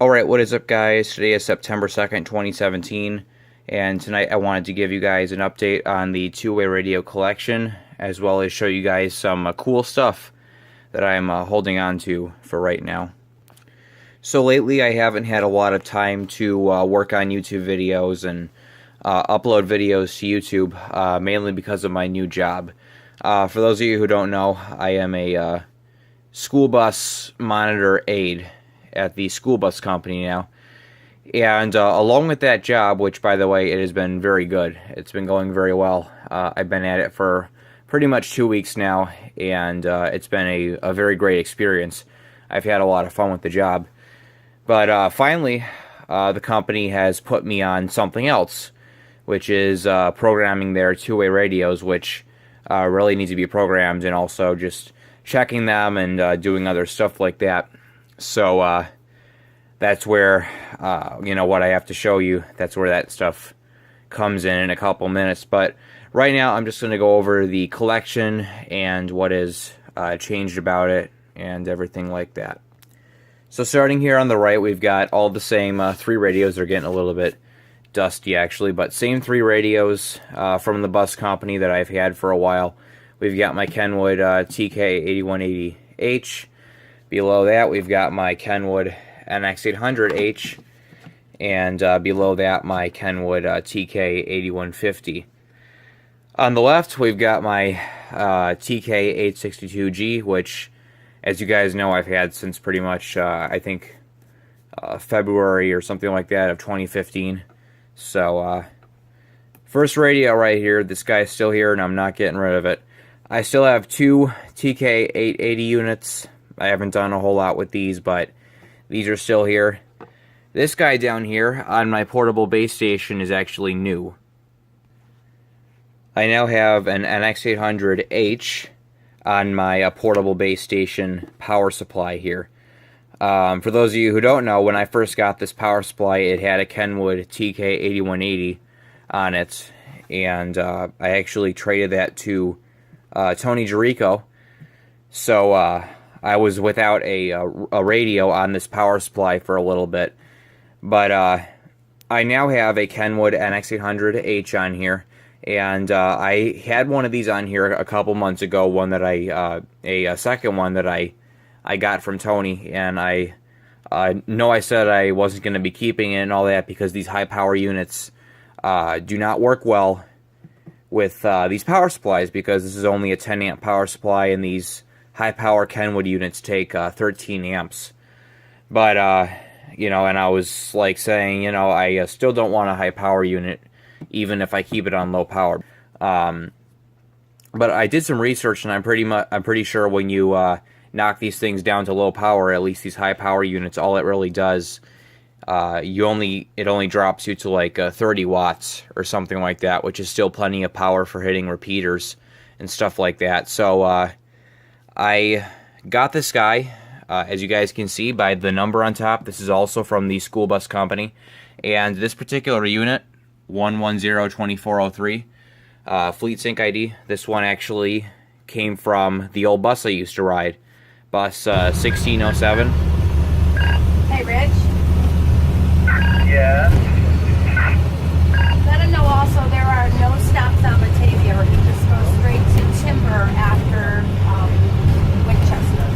Alright, what is up guys? Today is September 2nd, 2017, and tonight I wanted to give you guys an update on the two-way radio collection, as well as show you guys some cool stuff that I'm holding on to for right now. So lately I haven't had a lot of time to work on YouTube videos and upload videos to YouTube, mainly because of my new job. For those of you who don't know, I am a school bus monitor aide at the school bus company now, and along with that job, which by the way it has been very good, it's been going very well. I've been at it for pretty much 2 weeks now, and it's been a very great experience. I've had a lot of fun with the job, but finally the company has put me on something else, which is programming their two-way radios, which really need to be programmed, and also just checking them and doing other stuff like that. So that's where, what I have to show you, that's where that stuff comes in a couple minutes. But right now I'm just going to go over the collection and what is changed about it and everything like that. So starting here on the right, we've got all the same three radios. They're getting a little bit dusty actually, but same three radios from the bus company that I've had for a while. We've got my Kenwood TK8180H. Below that, we've got my Kenwood NX800H, and below that, my Kenwood TK8150. On the left, we've got my TK862G, which, as you guys know, I've had since pretty much, I think, February or something like that of 2015. So, first radio right here, this guy's still here, and I'm not getting rid of it. I still have two TK880 units. I haven't done a whole lot with these, but these are still here. This guy down here on my portable base station is actually new. I now have an NX800H on my portable base station power supply here. For those of you who don't know, when I first got this power supply, it had a Kenwood TK8180 on it, and I actually traded that to Tony Jericho. So I was without a radio on this power supply for a little bit, but I now have a Kenwood NX800H on here, and I had one of these on here a couple months ago. One that a second one that I got from Tony, and I know I said I wasn't going to be keeping it and all that because these high power units do not work well with these power supplies, because this is only a 10 amp power supply, and these high-power Kenwood units take 13 amps. But, and I was, like, saying, I still don't want a high-power unit, even if I keep it on low power. But I did some research, and I'm pretty sure when you knock these things down to low power, at least these high-power units, all it really does, it only drops you to, like, 30 watts or something like that, which is still plenty of power for hitting repeaters and stuff like that. So, I got this guy, as you guys can see by the number on top. This is also from the school bus company, and this particular unit, 1102403, Fleet Sync ID, this one actually came from the old bus I used to ride, bus 1607. Hey Rich? Yeah? Let him know also there are no stops on Batavia, or you just go straight to Timber after Winchester.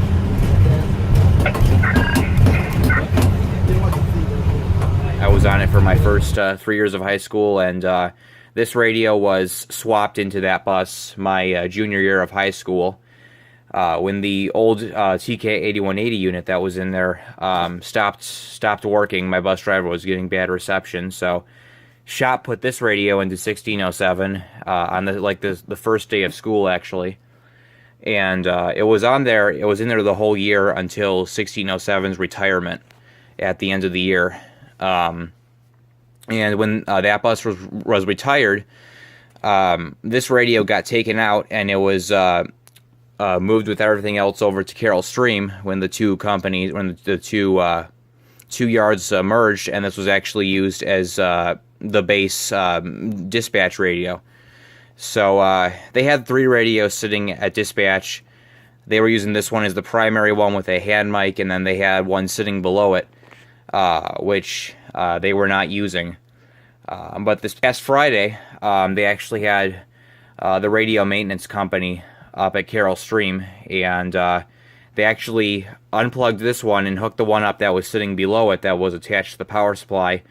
I was on it for my first 3 years of high school, and this radio was swapped into that bus my junior year of high school. When the old TK8180 unit that was in there stopped working, my bus driver was getting bad reception, so shop put this radio into 1607 on the first day of school actually. And it was in there the whole year until 1607's retirement at the end of the year. And when that bus was retired, this radio got taken out, and it was moved with everything else over to Carroll Stream when the two yards merged, and this was actually used as the base dispatch radio. So they had three radios sitting at dispatch. They were using this one as the primary one with a hand mic, and then they had one sitting below it. which they were not using. But this past Friday, they actually had the radio maintenance company up at Carroll Stream, and they actually unplugged this one and hooked the one up that was sitting below it that was attached to the power supply.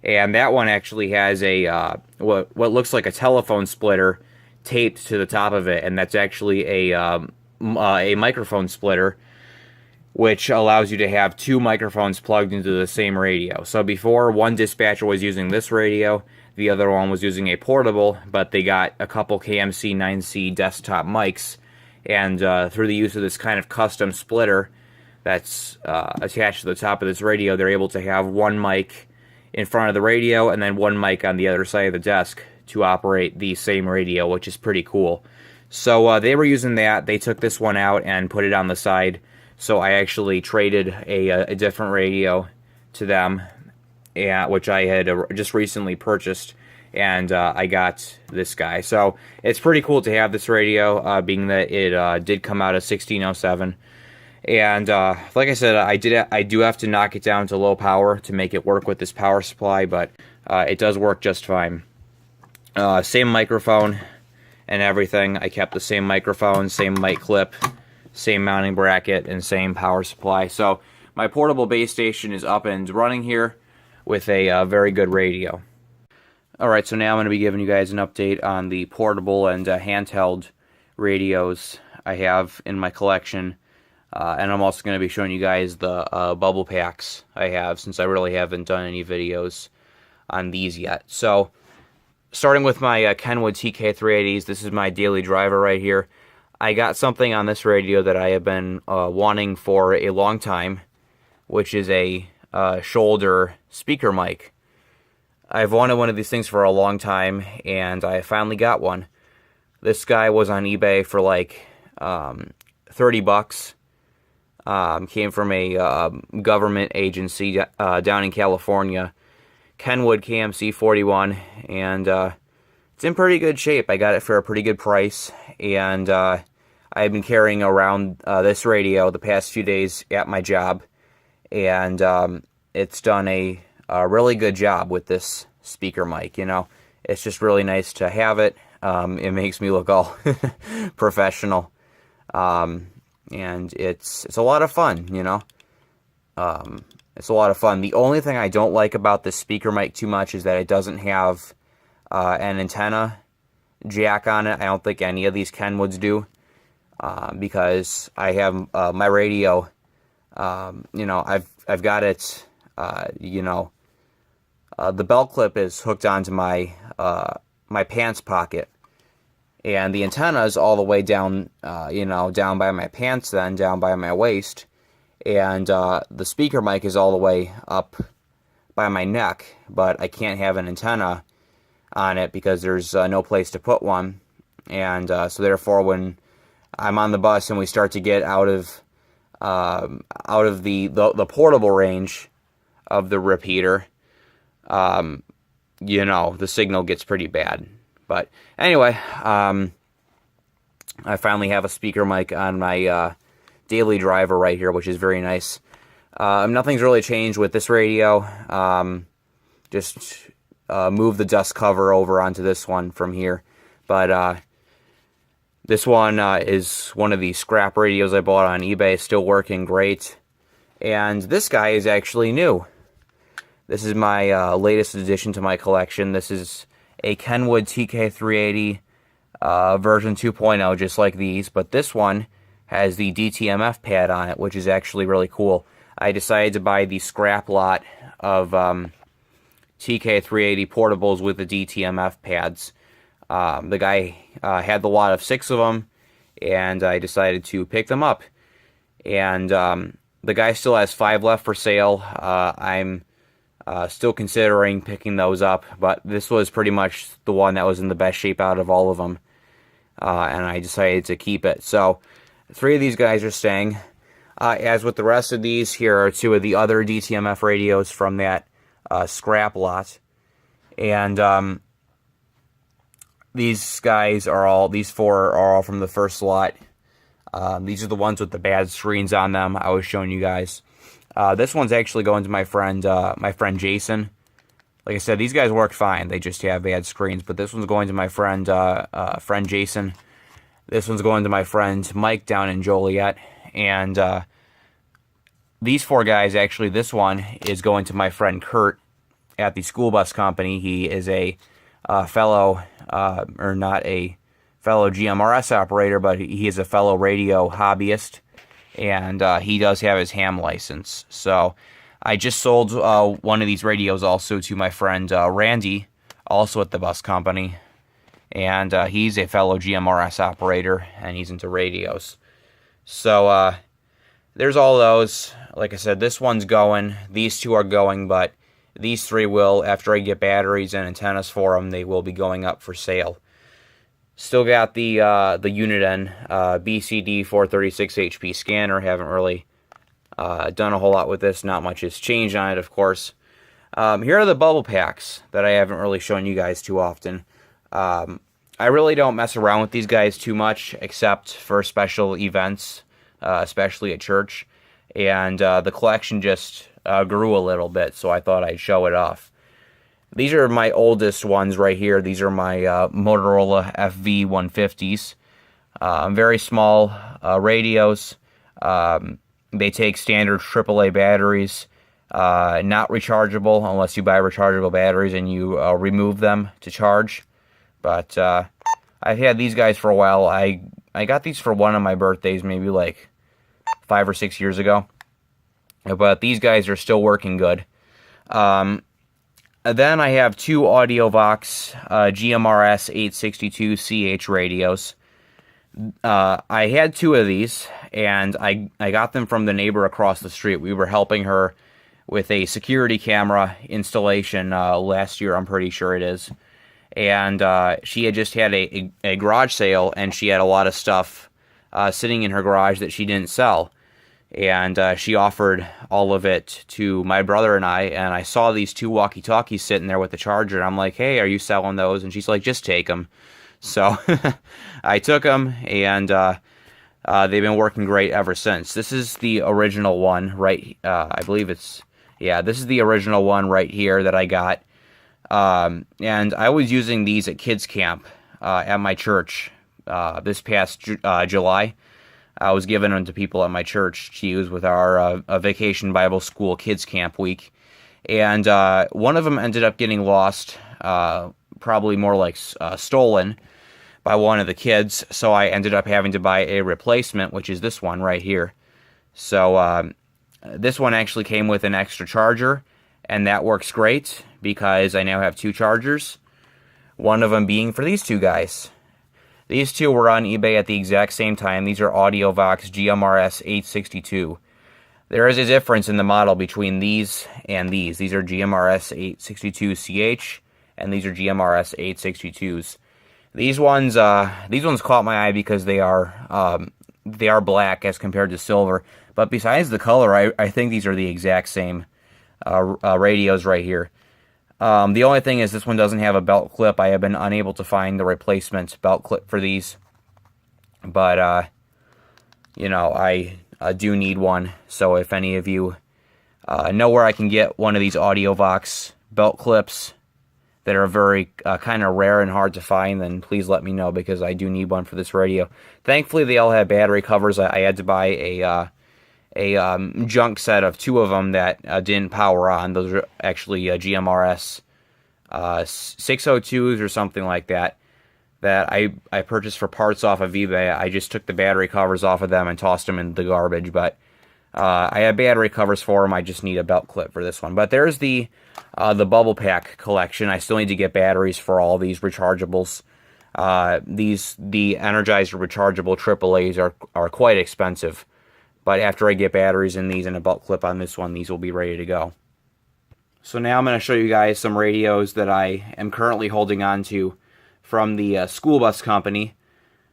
And that one actually has a what looks like a telephone splitter taped to the top of it, and that's actually a microphone splitter, which allows you to have two microphones plugged into the same radio. So before, one dispatcher was using this radio, the other one was using a portable, but they got a couple KMC 9C desktop mics, and through the use of this kind of custom splitter that's attached to the top of this radio, they're able to have one mic in front of the radio and then one mic on the other side of the desk to operate the same radio, which is pretty cool. So they were using that. They took this one out and put it on the side. So I actually traded a different radio to them, which I had just recently purchased, and I got this guy. So it's pretty cool to have this radio, being that it did come out of 1607. And like I said, I do have to knock it down to low power to make it work with this power supply, but it does work just fine. Same microphone and everything. I kept the same microphone, same mic clip, same mounting bracket, and same power supply. So my portable base station is up and running here with a very good radio. Alright, so now I'm going to be giving you guys an update on the portable and handheld radios I have in my collection. And I'm also going to be showing you guys the bubble packs I have, since I really haven't done any videos on these yet. So, starting with my Kenwood TK380s, this is my daily driver right here. I got something on this radio that I have been wanting for a long time, which is a shoulder speaker mic. I've wanted one of these things for a long time, and I finally got one. This guy was on eBay for like $30. Came from a government agency down in California, Kenwood KMC 41, and it's in pretty good shape. I got it for a pretty good price, and I've been carrying around this radio the past few days at my job, and it's done a really good job with this speaker mic. You know, it's just really nice to have it. It makes me look all professional. And it's a lot of fun, you know. It's a lot of fun. The only thing I don't like about this speaker mic too much is that it doesn't have an antenna jack on it. I don't think any of these Kenwoods do, because I have my radio. You know, I've got it. You know, the belt clip is hooked onto my my pants pocket. And the antenna is all the way down, you know, down by my pants, then down by my waist. And the speaker mic is all the way up by my neck, but I can't have an antenna on it because there's no place to put one. And so therefore, when I'm on the bus and we start to get out of the portable range of the repeater, you know, the signal gets pretty bad. But anyway, I finally have a speaker mic on my daily driver right here, which is very nice. Nothing's really changed with this radio. Just move the dust cover over onto this one from here. But this one is one of the scrap radios I bought on eBay, still working great. And this guy is actually new. This is my latest addition to my collection. This is a Kenwood TK380 version 2.0, just like these, but this one has the DTMF pad on it, which is actually really cool. I decided to buy the scrap lot of TK380 portables with the DTMF pads. The guy had the lot of 6 of them, and I decided to pick them up. And the guy still has 5 left for sale. I'm still considering picking those up, but this was pretty much the one that was in the best shape out of all of them, and I decided to keep it. So 3 of these guys are staying. As with the rest of these, here are 2 of the other DTMF radios from that scrap lot, and these 4 are all from the first lot. These are the ones with the bad screens on them I was showing you guys. This one's actually going to my friend Jason. Like I said, these guys work fine. They just have bad screens. But this one's going to my friend Jason. This one's going to my friend Mike down in Joliet. And these four guys, actually, this one is going to my friend Kurt at the school bus company. He is a fellow, or not a fellow GMRS operator, but he is a fellow radio hobbyist. And he does have his ham license. So I just sold one of these radios also to my friend Randy, also at the bus company. And he's a fellow GMRS operator, and he's into radios. So there's all those. Like I said, this one's going. These two are going, but these three will, after I get batteries and antennas for them, they will be going up for sale. Still got the Uniden BCD 436 HP scanner. Haven't really done a whole lot with this. Not much has changed on it, of course. Here are the bubble packs that I haven't really shown you guys too often. I really don't mess around with these guys too much, except for special events, especially at church. And the collection just grew a little bit, so I thought I'd show it off. These are my oldest ones right here. These are my Motorola FV150s. Very small radios. They take standard AAA batteries. Not rechargeable unless you buy rechargeable batteries and you remove them to charge. But I've had these guys for a while. I got these for one of my birthdays, maybe like 5 or 6 years ago. But these guys are still working good. Then I have two AudioVox GMRS 862CH radios. I had two of these, and I got them from the neighbor across the street. We were helping her with a security camera installation last year, I'm pretty sure it is. And she had just had a garage sale, and she had a lot of stuff sitting in her garage that she didn't sell. And she offered all of it to my brother and I saw these two walkie-talkies sitting there with the charger, and I'm like, hey, are you selling those? And she's like, just take them. So I took them, and they've been working great ever since. This is the original one, right? I believe it's, yeah, this is the original one right here that I got. And I was using these at kids camp at my church this past July. I was giving them to people at my church to use with our Vacation Bible School Kids Camp week. And one of them ended up getting lost, probably more like stolen by one of the kids. So I ended up having to buy a replacement, which is this one right here. So this one actually came with an extra charger, and that works great because I now have two chargers, one of them being for these two guys. These two were on eBay at the exact same time. These are AudioVox GMRS 862. There is a difference in the model between these and these. These are GMRS 862CH, and these are GMRS 862s. These ones caught my eye because they are black as compared to silver. But besides the color, I think these are the exact same radios right here. The only thing is this one doesn't have a belt clip. I have been unable to find the replacement belt clip for these. But, you know, I do need one. So if any of you know where I can get one of these AudioVox belt clips that are very kind of rare and hard to find, then please let me know because I do need one for this radio. Thankfully, they all have battery covers. I had to buy a junk set of two of them that didn't power on. Those are actually GMRS 602s or something like that I purchased for parts off of eBay. I just took the battery covers off of them and tossed them in the garbage. But I have battery covers for them. I just need a belt clip for this one. But there's the bubble pack collection. I still need to get batteries for all these rechargeables. The Energizer rechargeable AAAs are quite expensive. But after I get batteries in these and a belt clip on this one, these will be ready to go. So now I'm going to show you guys some radios that I am currently holding on to from the school bus company.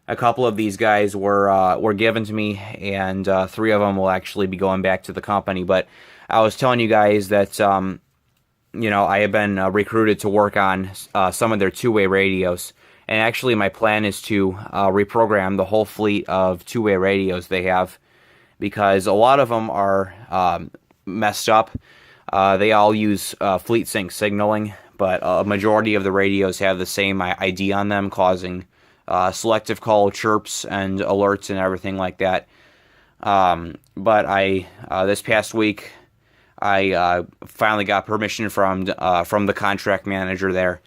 A couple of these guys were given to me, and 3 of them will actually be going back to the company. But I was telling you guys that, you know, I have been recruited to work on some of their two-way radios. And actually my plan is to reprogram the whole fleet of two-way radios they have, because a lot of them are messed up. They all use fleet sync signaling, but a majority of the radios have the same ID on them, causing selective call chirps and alerts and everything like that. But this past week, I finally got permission from the contract manager there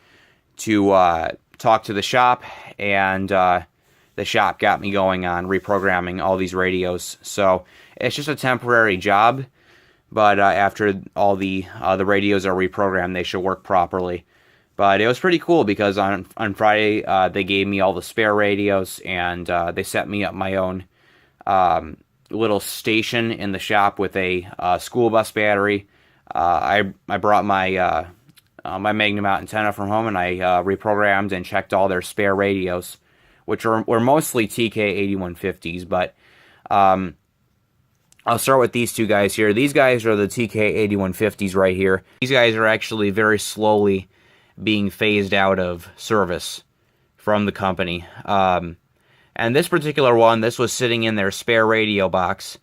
to talk to the shop, and the shop got me going on reprogramming all these radios. So it's just a temporary job, but after all the radios are reprogrammed, they should work properly. But it was pretty cool because on Friday they gave me all the spare radios, and they set me up my own little station in the shop with a school bus battery. I brought my my Magnum out antenna from home, and I reprogrammed and checked all their spare radios, which were mostly TK8150s, but I'll start with these two guys here. These guys are the TK8150s right here. These guys are actually very slowly being phased out of service from the company. And this particular one, this was sitting in their spare radio box,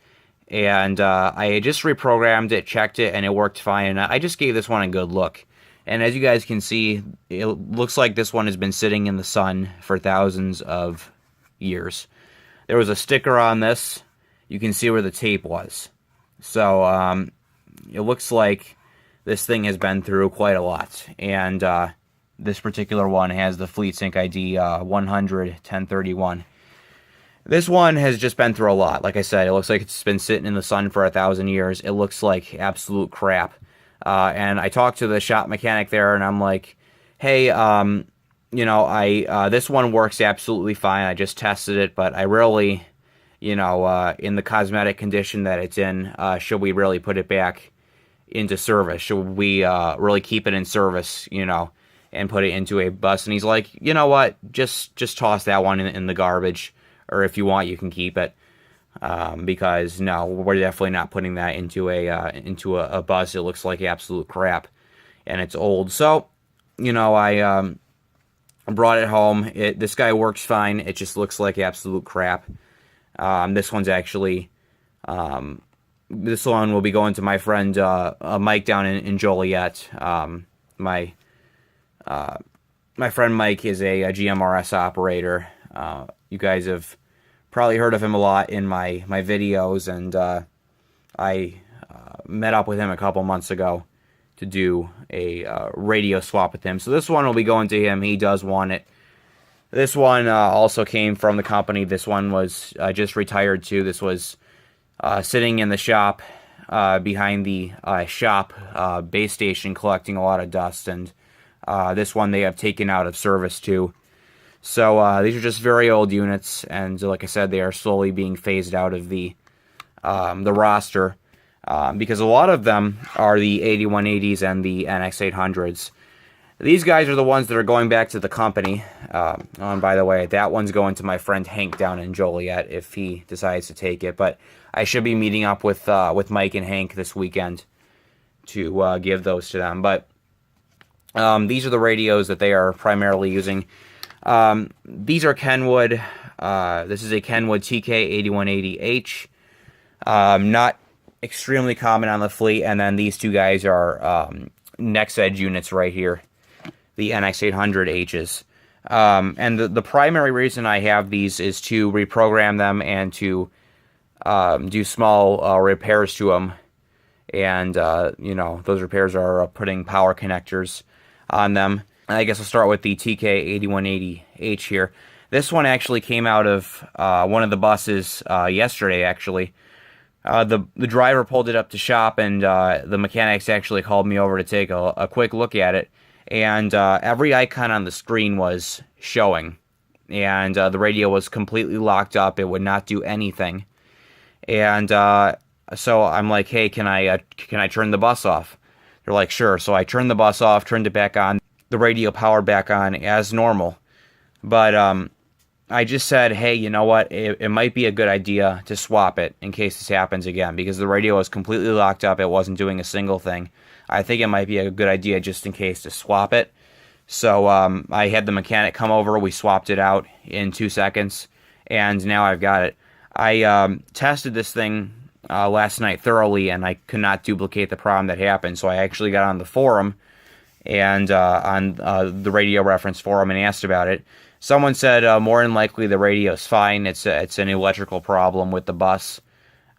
and I had just reprogrammed it, checked it, and it worked fine. And I just gave this one a good look. And as you guys can see, it looks like this one has been sitting in the sun for thousands of years. There was a sticker on this. You can see where the tape was. So it looks like this thing has been through quite a lot. And this particular one has the Fleet Sync ID 100-1031. This one has just been through a lot. Like I said, it looks like it's been sitting in the sun for 1,000 years. It looks like absolute crap. And I talked to the shop mechanic there, and I'm like, hey, you know, this one works absolutely fine. I just tested it, but I really, you know, in the cosmetic condition that it's in, should we really put it back into service? Should we really keep it in service, you know, and put it into a bus? And he's like, you know what, just toss that one in the garbage, or if you want, you can keep it. Because no, we're definitely not putting that into a bus. It looks like absolute crap, and it's old. So, you know, I brought it home. This guy works fine. It just looks like absolute crap. This one's actually, this one will be going to my friend Mike down in Joliet. My friend Mike is a GMRS operator. You guys have probably heard of him a lot in my videos, and I met up with him a couple months ago to do a radio swap with him. So this one will be going to him. He does want it. This one also came from the company. This one was just retired too. This was sitting in the shop behind the shop base station, collecting a lot of dust, and this one they have taken out of service too. So these are just very old units, and like I said, they are slowly being phased out of the roster because a lot of them are the 8180s and the NX800s. These guys are the ones that are going back to the company. And by the way, that one's going to my friend Hank down in Joliet if he decides to take it. But I should be meeting up with Mike and Hank this weekend to give those to them. But these are the radios that they are primarily using. These are Kenwood. This is a Kenwood TK8180H. Not extremely common on the fleet. And then these two guys are Next Edge units right here, the NX800Hs. And the primary reason I have these is to reprogram them and to do small repairs to them. And, you know, those repairs are putting power connectors on them. And I guess I'll start with the TK8180H here. This one actually came out of one of the buses yesterday, actually. The driver pulled it up to shop, and the mechanics actually called me over to take a quick look at it. And every icon on the screen was showing. And the radio was completely locked up. It would not do anything. And so I'm like, hey, can I turn the bus off? They're like, sure. So I turned the bus off, turned it back on. The radio powered back on as normal. But I just said, hey, you know what? It might be a good idea to swap it in case this happens again, because the radio was completely locked up. It wasn't doing a single thing. I think it might be a good idea just in case to swap it. So I had the mechanic come over. We swapped it out in 2 seconds, and now I've got it. I tested this thing last night thoroughly, and I could not duplicate the problem that happened. So I actually got on the forum and on the radio reference forum and asked about it. Someone said more than likely the radio's fine. It's an electrical problem with the bus,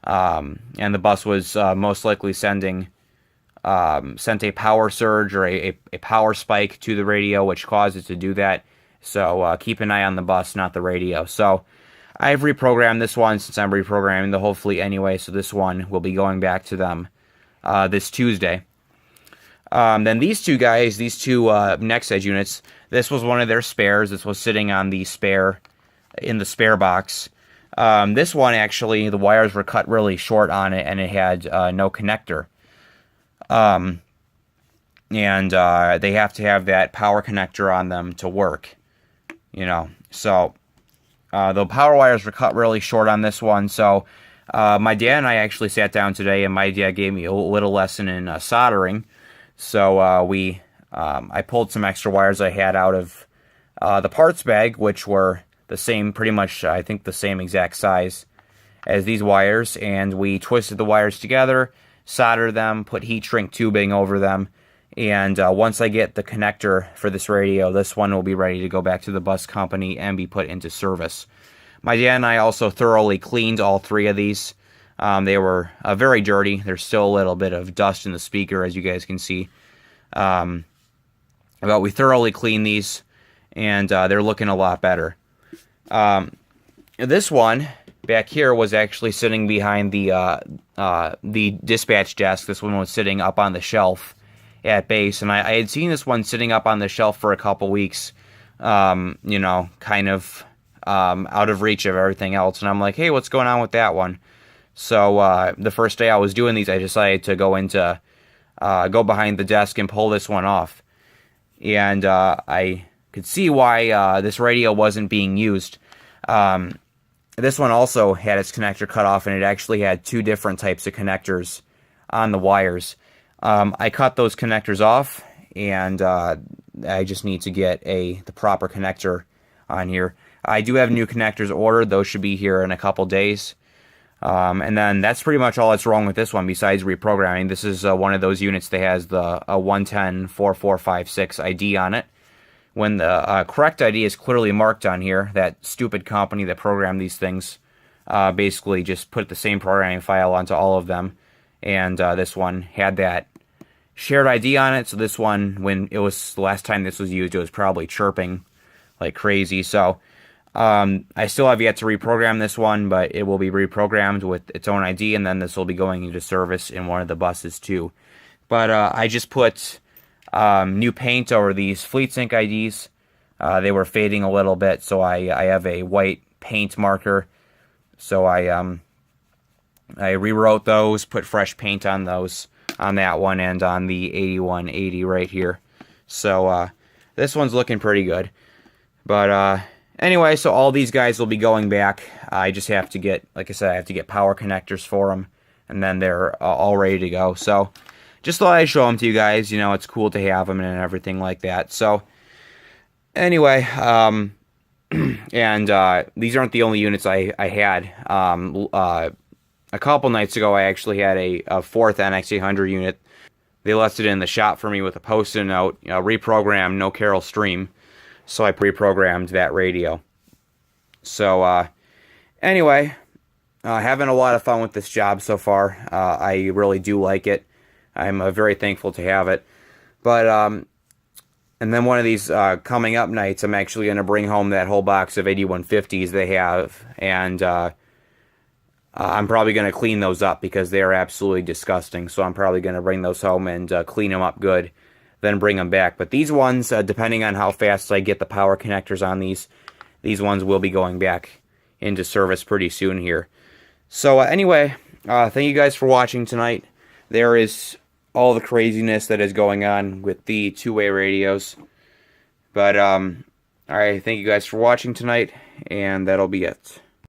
and the bus was most likely sent a power surge or a power spike to the radio, which caused it to do that. So keep an eye on the bus, not the radio. So I've reprogrammed this one since I'm reprogramming the whole fleet anyway. So this one will be going back to them this Tuesday. Then these two guys, these two next edge units, this was one of their spares. This was sitting on the spare, in the spare box. This one, actually, the wires were cut really short on it, and it had no connector. And they have to have that power connector on them to work, you know. So the power wires were cut really short on this one. So my dad and I actually sat down today, and my dad gave me a little lesson in soldering. So I pulled some extra wires I had out of the parts bag, which were the same, pretty much, I think the same exact size as these wires, and we twisted the wires together, soldered them, put heat shrink tubing over them, and once I get the connector for this radio, this one will be ready to go back to the bus company and be put into service. My dad and I also thoroughly cleaned all three of these. They were very dirty. There's still a little bit of dust in the speaker, as you guys can see. But we thoroughly cleaned these, and they're looking a lot better. This one back here was actually sitting behind the dispatch desk. This one was sitting up on the shelf at base, and I had seen this one sitting up on the shelf for a couple weeks, you know, kind of out of reach of everything else. And I'm like, hey, what's going on with that one? So the first day I was doing these, I decided to go behind the desk and pull this one off. And I could see why this radio wasn't being used. This one also had its connector cut off, and it actually had two different types of connectors on the wires. I cut those connectors off, and I just need to get the proper connector on here. I do have new connectors ordered. Those should be here in a couple days. And then that's pretty much all that's wrong with this one besides reprogramming. This is one of those units that has the 1104456 ID on it. When the correct ID is clearly marked on here, that stupid company that programmed these things basically just put the same programming file onto all of them. And this one had that shared ID on it. So this one, when it was the last time this was used, it was probably chirping like crazy. So I still have yet to reprogram this one, but it will be reprogrammed with its own ID, and then this will be going into service in one of the buses too. But I just put new paint over these FleetSync IDs. They were fading a little bit, so I have a white paint marker. So I rewrote those, put fresh paint on those, on that one and on the 8180 right here. So this one's looking pretty good. But anyway, so all these guys will be going back. I just have to get, like I said, I have to get power connectors for them, and then they're all ready to go. So just thought I'd show them to you guys. You know, it's cool to have them and everything like that. So anyway, and these aren't the only units I had. A couple nights ago, I actually had a fourth NX800 unit. They left it in the shop for me with a post-it note, reprogram, no Carol stream. So I pre-programmed that radio. So anyway, having a lot of fun with this job so far. I really do like it. I'm very thankful to have it. But and then one of these coming up nights, I'm actually going to bring home that whole box of 8150s they have, and I'm probably going to clean those up because they are absolutely disgusting. So I'm probably going to bring those home and clean them up good, then bring them back. But these ones, depending on how fast I get the power connectors on these ones will be going back into service pretty soon here. So anyway, thank you guys for watching tonight. There is all the craziness that is going on with the two-way radios. But alright, thank you guys for watching tonight, and that'll be it.